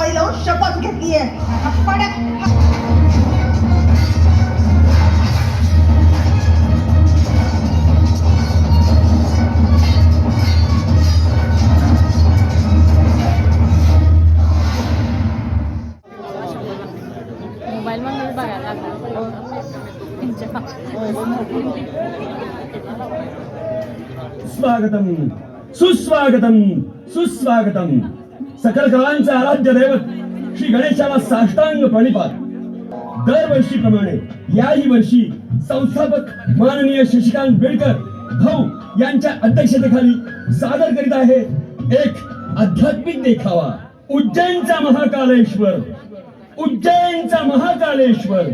सवय लावून शपथ घेतलीये. मोबाईल मध्ये बघायला स्वागतम सुस्वागतम सुस्वागतम. सकल कलांचे आराध्य दैवत श्री गणेशाला साष्टांग प्रणिपात. दरवर्षीप्रमाणे याही वर्षी संस्थापक माननीय शशिकांत बेडकर भाऊ यांच्या अध्यक्षतेखाली सादर करीत आहे एक आध्यात्मिक देखावा. उज्जैनचा महाकालेश्वर, उज्जैनचा महाकालेश्वर.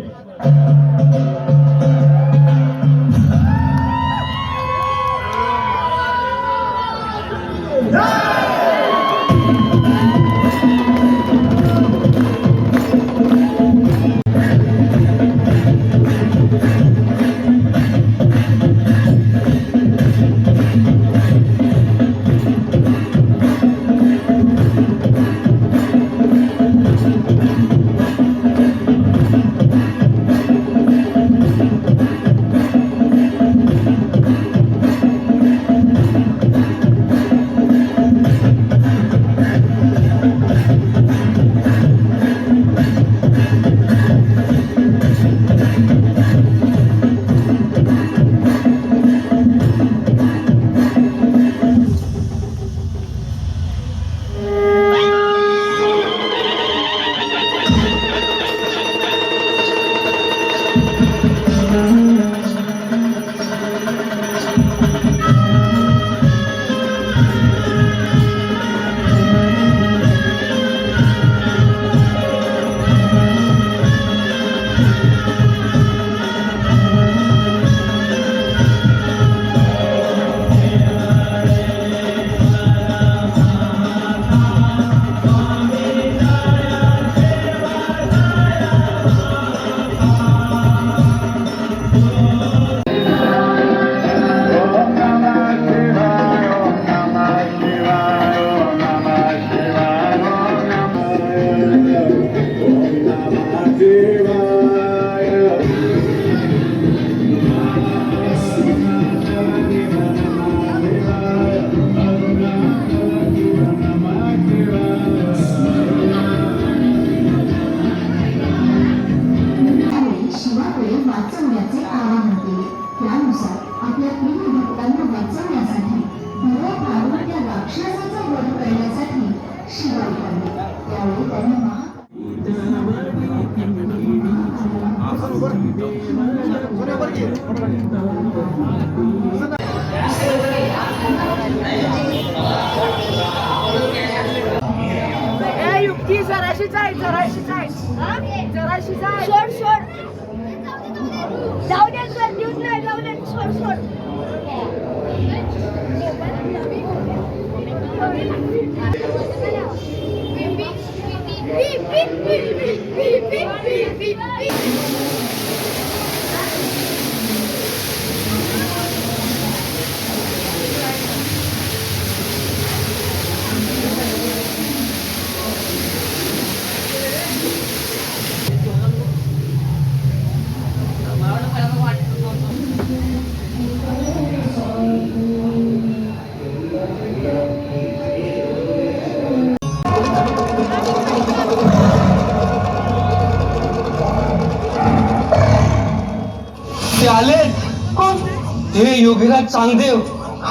हे योगीराज चांगदेव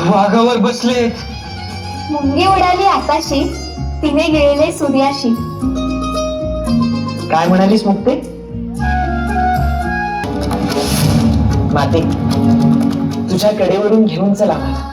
वाघावर बसले. मुंगी उडाली आकाशी, तिने गिळले सूर्याशी. काय म्हणालीस मुक्ते? माते, तुझ्या कडेवरून घेऊन चला मला.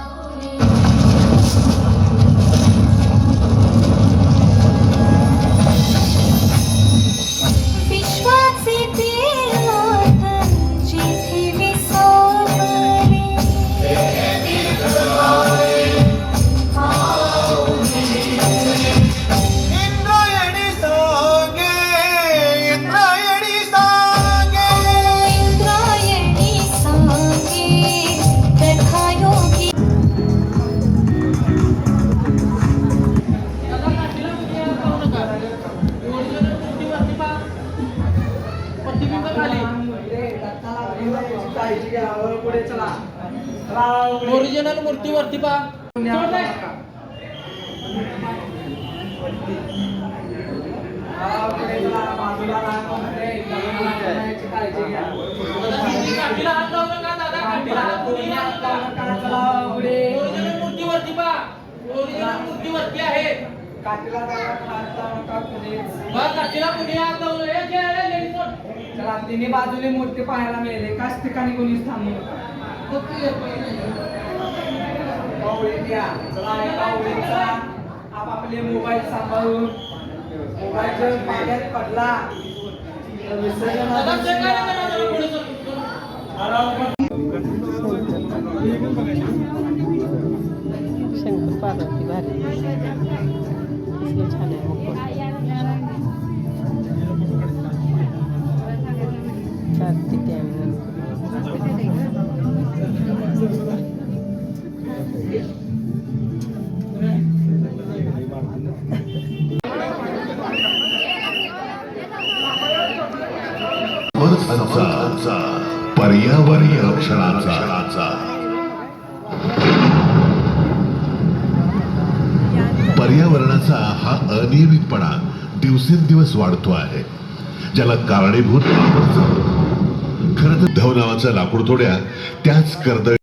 ओरिजिनल मूर्ती वरती पहा. काठीला हात लावू नका दादा, काठीला हात लावू नका. ओरिजिनल मूर्ती वरती पहा, ओरिजिनल मूर्ती वरती आहे. काठीला हात लावू नका कुणीच. बघ काठीला कुणी हात लावू नये. हे घे रे लेडीज कोण. चला तिन्ही बाजूने मूर्ती पाहायला मिळेल, एकाच ठिकाणी कोणीच थांबू नका. ओळी द्या. चला एका ओळीचा आपापले मोबाईल सांभाळून, मोबाईल जर पाण्यात पडला तर दादा चेक करा ना जरा पुढे सर. शंकर पार्वती भारी कसलं छान आहे मुकुट. कार्तिकेय संसाराचा पर्यावरणीय रक्षणाचा पर्यावरणाचा हा अनियमितपणा दिवसेंदिवस वाढतो आहे, ज्याला कारणीभूत खरं तर धव नावाचा लाकूड तोड्या त्याच कर्दळ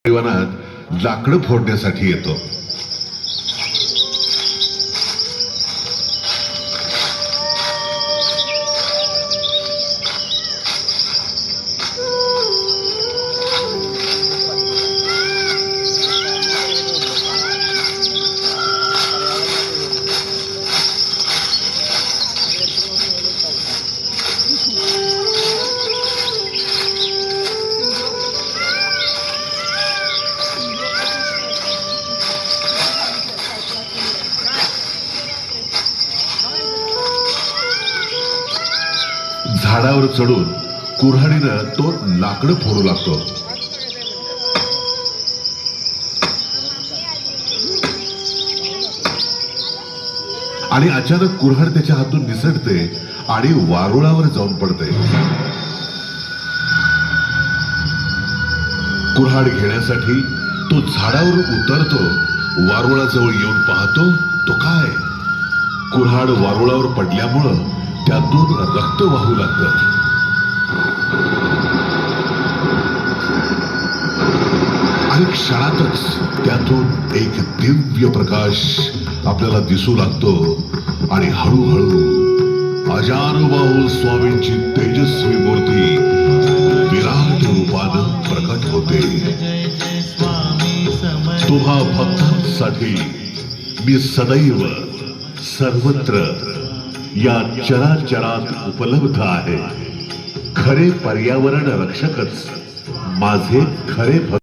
वनात लाकडं फोडण्यासाठी येतो. झाडावर चढून कुऱ्हाडीनं तो लाकडं फोडू लागतो. आणि अचानक कुऱ्हाड त्याच्या हातून निसटते आणि वारुळावर जाऊन पडते. कुऱ्हाड घेण्यासाठी तो झाडावर उतरतो. वारुळाजवळ येऊन पाहतो तो काय, कुऱ्हाड वारुळावर पडल्यामुळं त्यातून रक्त वाहू लागतं. आणि क्षणातच त्यातून एक दिव्य प्रकाश आपल्याला दिसू लागतो आणि हळूहळू अजानुबाहू स्वामींची तेजस्वी मूर्ती विराट रूपानं प्रकट होते. तुम्हा भक्तांसाठी मी सदैव सर्वत्र या चराचरात उपलब्ध आहे. खरे पर्यावरण रक्षकच माझे खरे भक्त.